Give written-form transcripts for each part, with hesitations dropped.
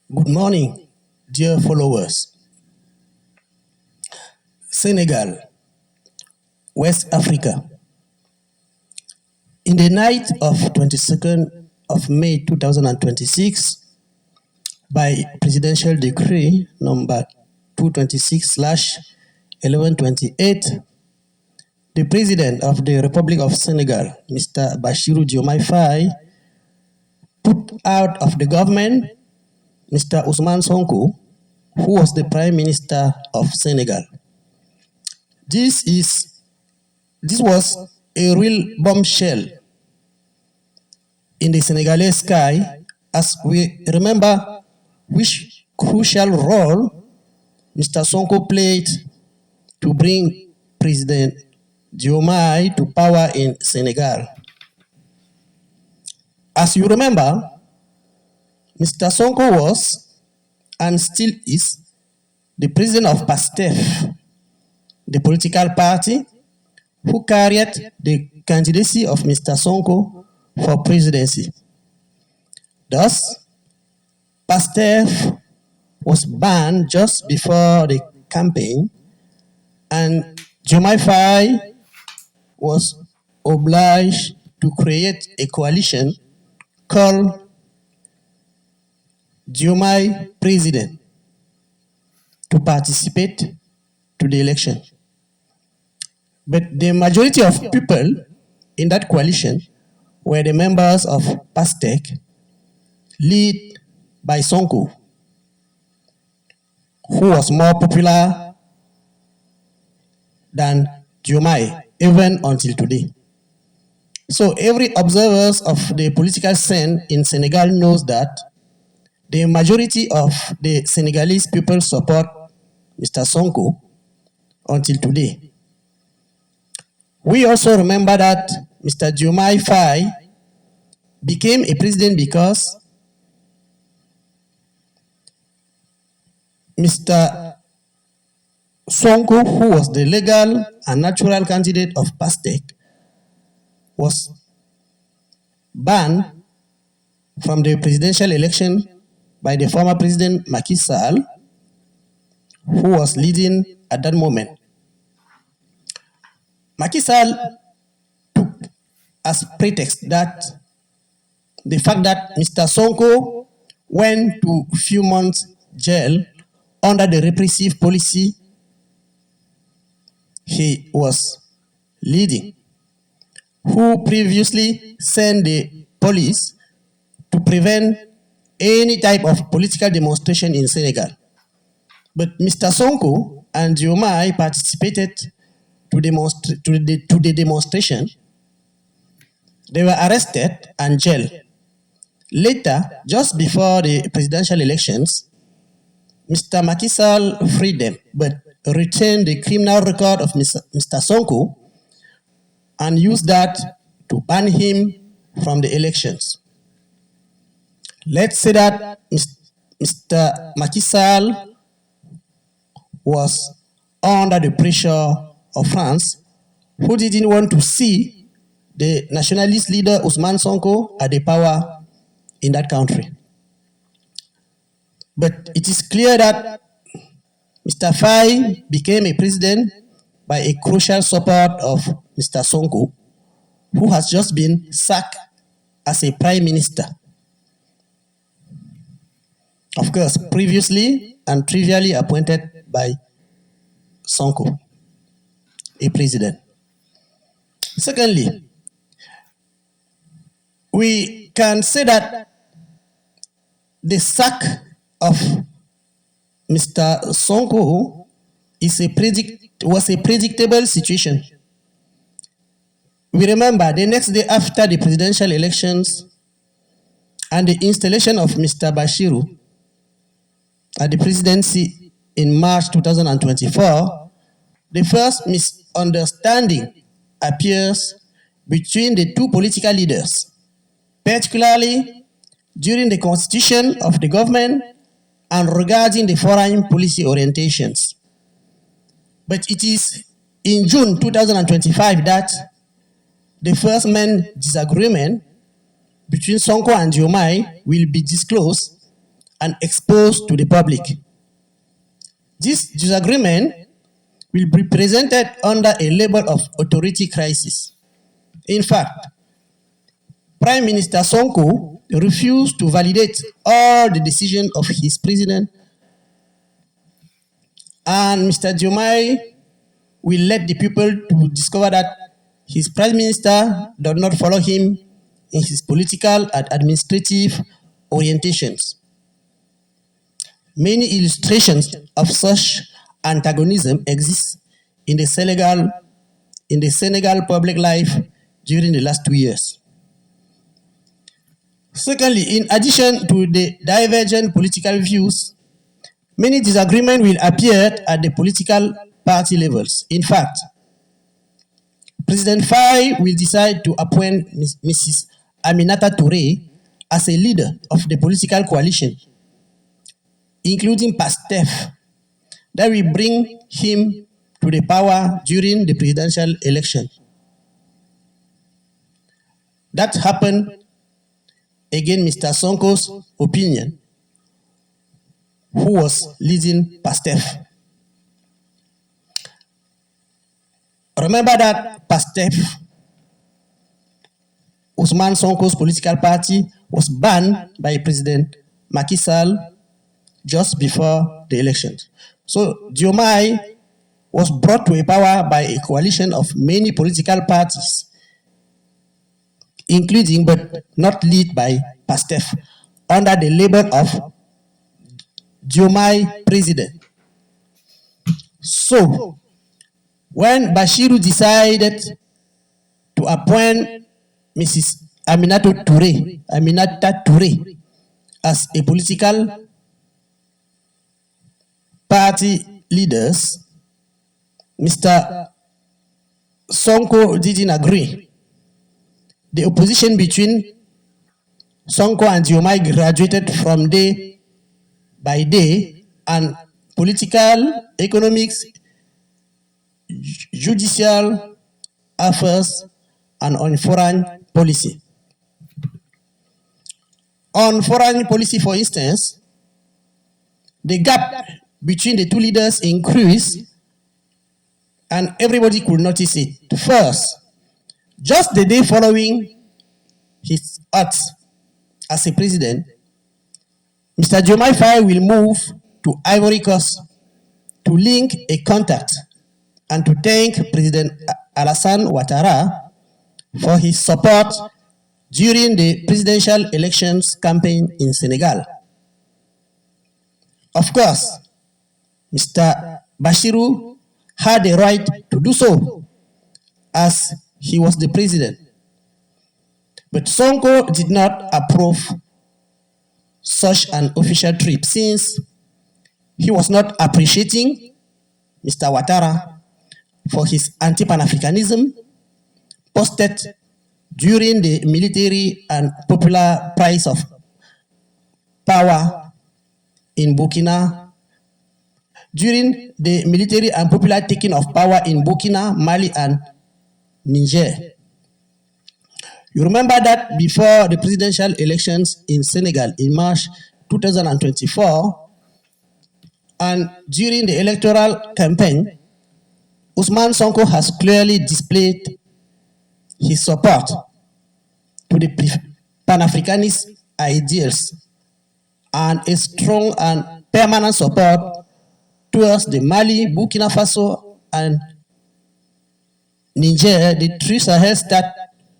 Good morning, dear followers. Senegal, West Africa. In the night of 22nd of May 2026, by Presidential Decree number 226/1128, the President of the Republic of Senegal, Mr. Bassirou Diomaye Faye, put out of the government Mr. Ousmane Sonko, who was the Prime Minister of Senegal. This was a real bombshell in the Senegalese sky, as we remember which crucial role Mr. Sonko played to bring President Diomaye to power in Senegal. As you remember, Mr. Sonko was and still is the president of PASTEF, the political party who carried the candidacy of Mr. Sonko for presidency. Thus, PASTEF was banned just before the campaign, and Diomaye Faye was obliged to create a coalition called Diomaye President to participate to the election. But the majority of people in that coalition were the members of PASTEC, led by Sonko, who was more popular than Diomaye, even until today. So every observer of the political scene in Senegal knows that the majority of the Senegalese people support Mr. Sonko until today. We also remember that Mr. Diomaye Faye became a president because Mr. Sonko, who was the legal and natural candidate of PASTEC, was banned from the presidential election by the former president Macky Sall, who was leading at that moment. Macky Sall took as pretext that the fact that Mr. Sonko went to a few months jail under the repressive policy he was leading, who previously sent the police to prevent any type of political demonstration in Senegal. But Mr. Sonko and Diomaye participated to the demonstration. They were arrested and jailed. Later, just before the presidential elections, Mr. Macky Sall freed them, but retained the criminal record of Mr. Sonko and used that to ban him from the elections. Let's say that Mr. Macky Sall was under the pressure of France, who didn't want to see the nationalist leader Ousmane Sonko at the power in that country. But it is clear that Mr. Faye became a president by a crucial support of Mr. Sonko, who has just been sacked as a prime minister. Of course, previously and trivially appointed by Sonko, a president. Secondly, we can say that the sack of Mr. Sonko was a predictable situation. We remember the next day after the presidential elections and the installation of Mr. Bassirou at the presidency in March 2024, the first misunderstanding appears between the two political leaders, particularly during the constitution of the government and regarding the foreign policy orientations. But it is in June 2025 that the first main disagreement between Sonko and Diomaye will be disclosed and exposed to the public. This disagreement will be presented under a label of authority crisis. In fact, Prime Minister Sonko refused to validate all the decisions of his president, and Mr. Diomaye will let the people to discover that his prime minister does not follow him in his political and administrative orientations. Many illustrations of such antagonism exist in the Senegal public life during the last 2 years. Secondly, in addition to the divergent political views, many disagreements will appear at the political party levels. In fact, President Faye will decide to appoint Mrs. Aminata Touré as a leader of the political coalition, including PASTEF, that will bring him to the power during the presidential election. That happened against Mr. Sonko's opinion, who was leading PASTEF. Remember that PASTEF, Ousmane Sonko's political party, was banned by President Macky Sall just before the elections. So Diomaye was brought to power by a coalition of many political parties, including but not led by PASTEF, under the label of Diomaye president. So, when Bashiru decided to appoint Mrs. Aminata Touré as a political party leaders, Mr. Sonko didn't agree. The opposition between Sonko and Diomaye graduated from day by day, and political, economics, judicial affairs, and on foreign policy. On foreign policy, for instance, the gap between the two leaders increased, and everybody could notice it. First, just the day following his oath as a president, Mr. Diomaye Faye will move to Ivory Coast to link a contact and to thank President Alassane Ouattara for his support during the presidential elections campaign in Senegal. Of course, Mr. Bashiru had the right to do so, as he was the president. But Sonko did not approve such an official trip, since he was not appreciating Mr. Ouattara for his anti-Pan-Africanism posted during the military and popular price of power in Burkina, during the military and popular taking of power in Burkina, Mali, and Niger. You remember that before the presidential elections in Senegal in March 2024, and during the electoral campaign, Ousmane Sonko has clearly displayed his support to the Pan-Africanist ideals and a strong and permanent support towards the Mali, Burkina Faso, and Niger, the three Sahel states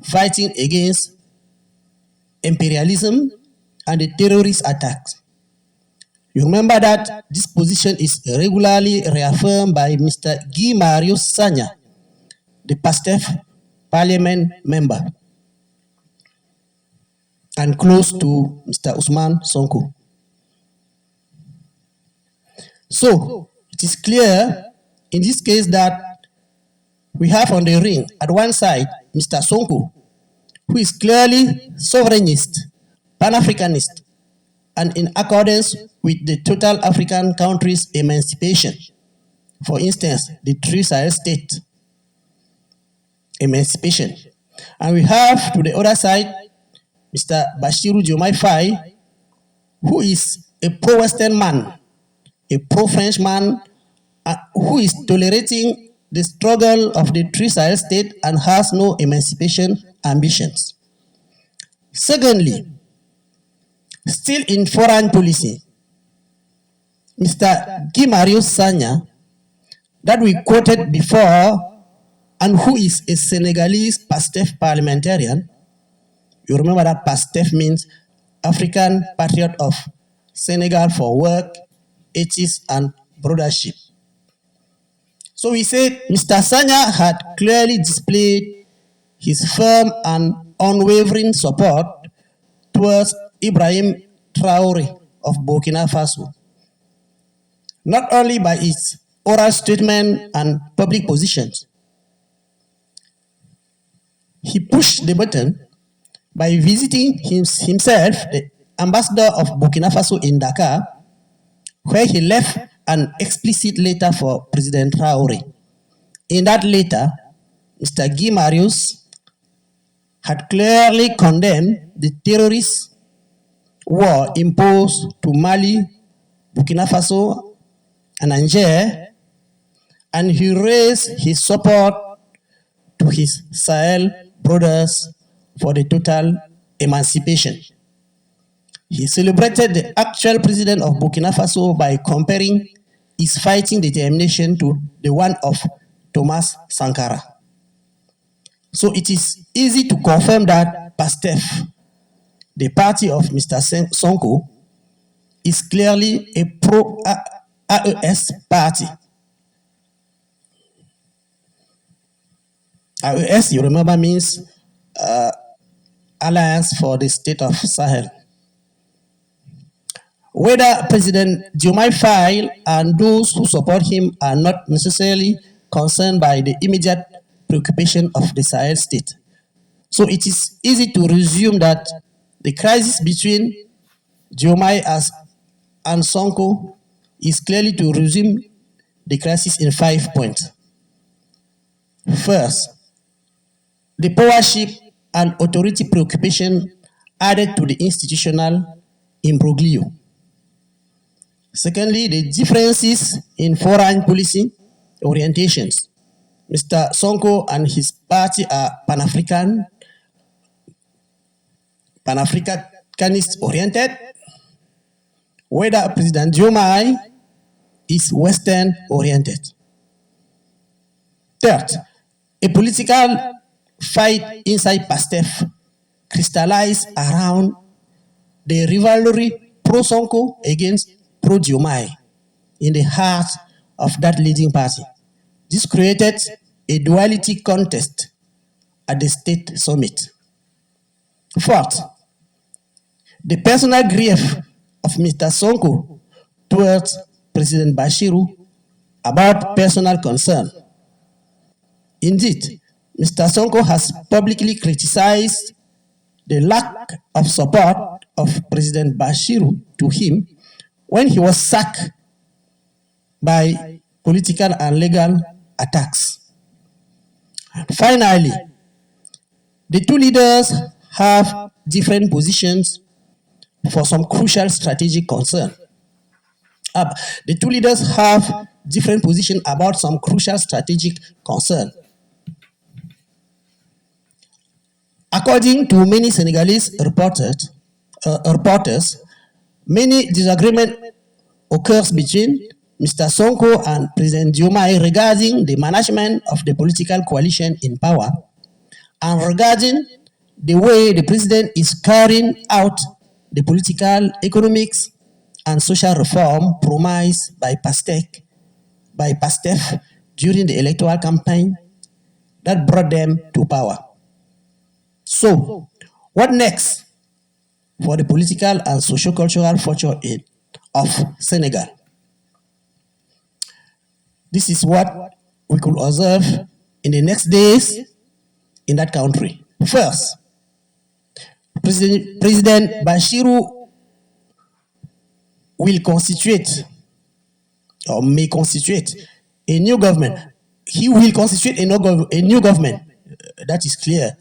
fighting against imperialism and the terrorist attacks. You remember that this position is regularly reaffirmed by Mr. Guy Marius Sagna, the PASTEF parliament member, and close to Mr. Ousmane Sonko. So, it is clear in this case that we have on the ring, at one side, Mr. Sonko, who is clearly sovereignist, Pan-Africanist, and in accordance with the total African countries' emancipation. For instance, the three Sahel states emancipation. And we have to the other side, Mr. Bashiru Diomaye Faye, who is a pro-Western man, a pro-French man who is tolerating the struggle of the three Sahel states and has no emancipation ambitions. Secondly, still in foreign policy, Mr. Guy Marius Sagna, that we quoted before, and who is a Senegalese PASTEF parliamentarian. You remember that PASTEF means African Patriot of Senegal for Work, Ethics, and Brothership. So we said Mr. Sagna had clearly displayed his firm and unwavering support towards Ibrahim Traore of Burkina Faso, not only by its oral statement and public positions. He pushed the button by visiting himself, the ambassador of Burkina Faso in Dakar, where he left an explicit letter for President Traore. In that letter, Mr. Guy Marius had clearly condemned the terrorist war imposed to Mali, Burkina Faso, and Niger, and he raised his support to his Sahel brothers for the total emancipation. He celebrated the actual president of Burkina Faso by comparing his fighting determination to the one of Thomas Sankara. So it is easy to confirm that PASTEF, the party of Mr. Sonko, is clearly a pro-AES party. AES, you remember, means Alliance for the State of Sahel. Whether President Diomaye Faye and those who support him are not necessarily concerned by the immediate preoccupation of the Sahel state. So it is easy to resume that the crisis between Diomaye and Sonko is clearly to resume the crisis in 5 points. First, the powership and authority preoccupation added to the institutional imbroglio. Secondly, the differences in foreign policy orientations. Mr. Sonko and his party are Pan-Africanist oriented, whether President Diomaye is Western oriented. Third, a political fight inside PASTEF crystallized around the rivalry pro-Sonko against pro-Diomaye in the heart of that leading party. This created a duality contest at the state summit. Fourth, the personal grief of Mr. Sonko towards President Bashiru about personal concern. Indeed, Mr. Sonko has publicly criticized the lack of support of President Bashiru to him when he was sacked by political and legal attacks. And finally, the two leaders have different positions for some crucial strategic concern. The two leaders have different positions about some crucial strategic concern. According to many Senegalese reporters, many disagreement occurs between Mr. Sonko and President Diomaye regarding the management of the political coalition in power and regarding the way the president is carrying out the political, economics, and social reform promised by PASTEF during the electoral campaign that brought them to power. So, what next for the political and socio-cultural future of Senegal? This is what we could observe in the next days in that country. First, President Bashiru will constitute or may constitute a new government. He will constitute a new government. That is clear.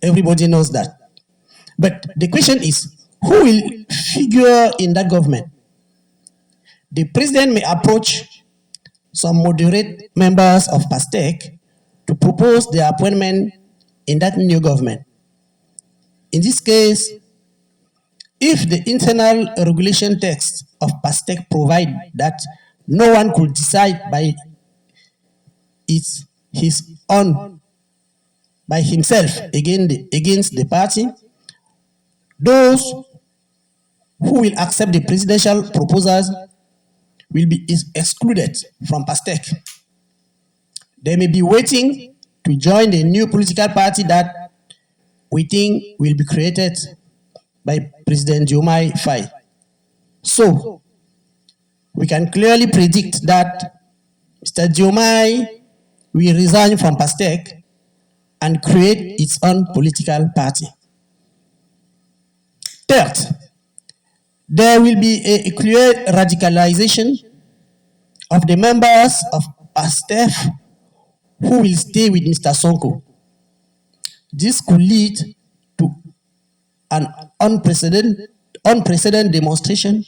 Everybody knows that. But the question is, who will figure in that government? The president may approach some moderate members of PASTEC to propose their appointment in that new government. In this case, if the internal regulation text of PASTEC provide that no one could decide by his own, by himself against the party, those who will accept the presidential proposals will be excluded from PASTEC. They may be waiting to join the new political party that we think will be created by President Diomaye Faye. So, we can clearly predict that Mr. Diomaye will resign from PASTEC and create its own political party. Third, there will be a clear radicalization of the members of PASTEF who will stay with Mr. Sonko. This could lead to an unprecedented demonstration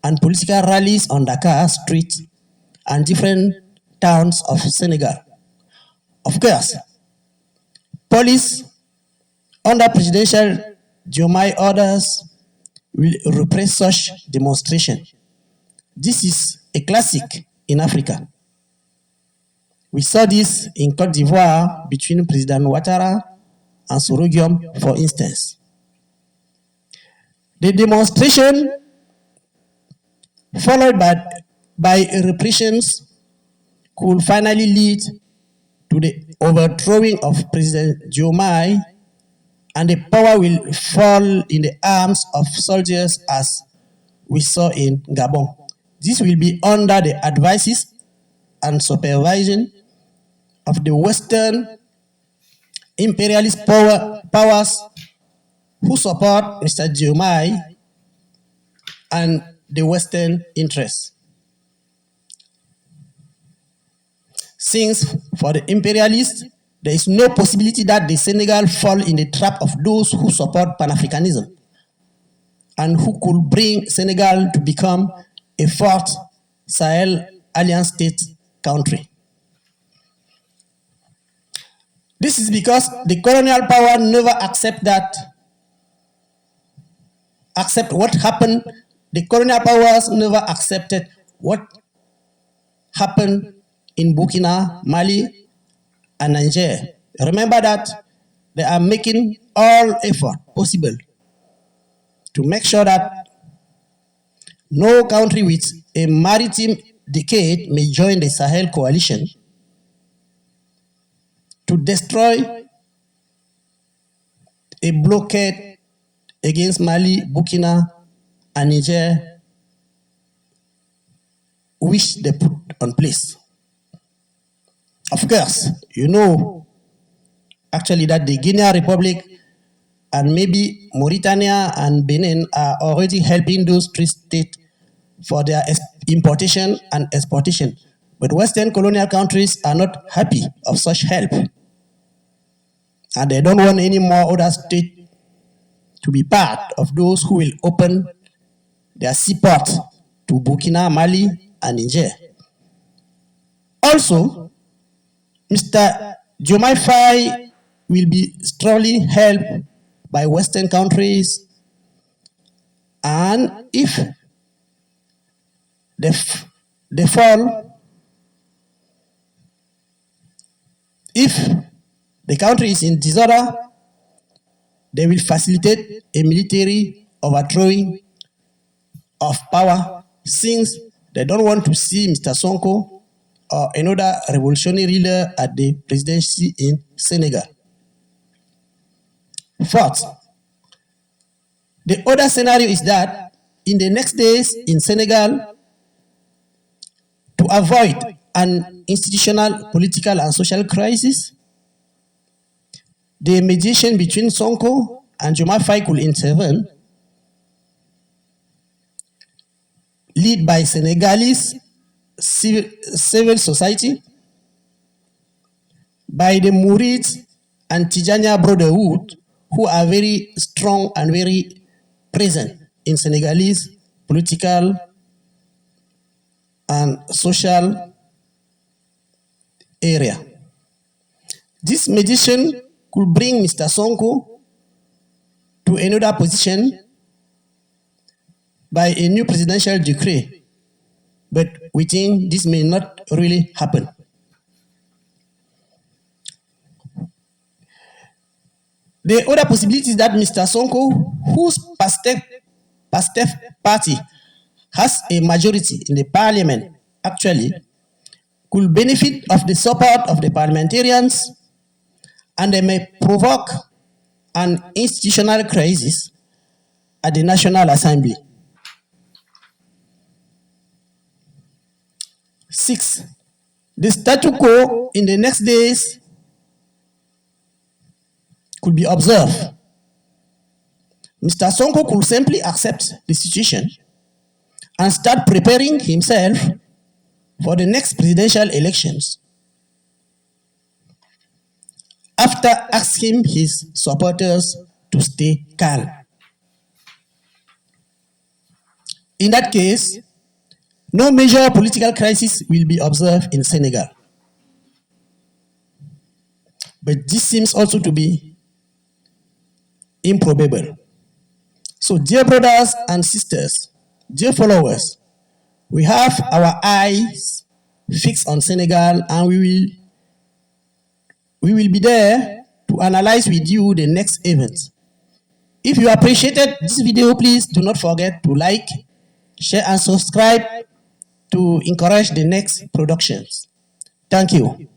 and political rallies on Dakar streets and different towns of Senegal. Of course, police under presidential Diomaye orders will repress such demonstration. This is a classic in Africa. We saw this in Côte d'Ivoire between President Ouattara and Sorogium, for instance. The demonstration followed by repressions could finally lead to the overthrowing of President Diomaye, and the power will fall in the arms of soldiers as we saw in Gabon. This will be under the advices and supervision of the Western imperialist powers who support Mr. Diomaye and the Western interests. Since for the imperialists, there is no possibility that the Senegal fall in the trap of those who support Pan-Africanism and who could bring Senegal to become a fourth Sahel Alliance state country. This is because the colonial power never accept what happened. The colonial powers never accepted what happened in Burkina, Mali, and Niger. Remember that they are making all effort possible to make sure that no country with a maritime decade may join the Sahel coalition to destroy a blockade against Mali, Burkina, and Niger, which they put on place. Of course, you know actually that the Guinea Republic and maybe Mauritania and Benin are already helping those three states for their importation and exportation. But Western colonial countries are not happy of such help. And they don't want any more other states to be part of those who will open their seaport to Burkina, Mali, and Niger. Also, Mr. Diomaye Faye will be strongly helped by Western countries, and if they fall, if the country is in disorder, they will facilitate a military overthrowing of power, since they don't want to see Mr. Sonko or another revolutionary leader at the presidency in Senegal. Fourth, the other scenario is that in the next days in Senegal, to avoid an institutional, political, and social crisis, the mediation between Sonko and Diomaye Faye could intervene, led by Senegalese civil society, by the Mourids and Tijania Brotherhood, who are very strong and very present in Senegalese political and social area. This mediation could bring Mr. Sonko to another position by a new presidential decree, but we think this may not really happen. The other possibility is that Mr. Sonko, whose Pastef party has a majority in the parliament, actually could benefit of the support of the parliamentarians, and they may provoke an institutional crisis at the National Assembly. 6. The status quo in the next days could be observed. Mr. Sonko could simply accept the situation and start preparing himself for the next presidential elections after asking his supporters to stay calm. In that case, no major political crisis will be observed in Senegal. But this seems also to be improbable. So, dear brothers and sisters, dear followers, we have our eyes fixed on Senegal, and we will be there to analyze with you the next events. If you appreciated this video, please do not forget to like, share, and subscribe to encourage the next productions. Thank you.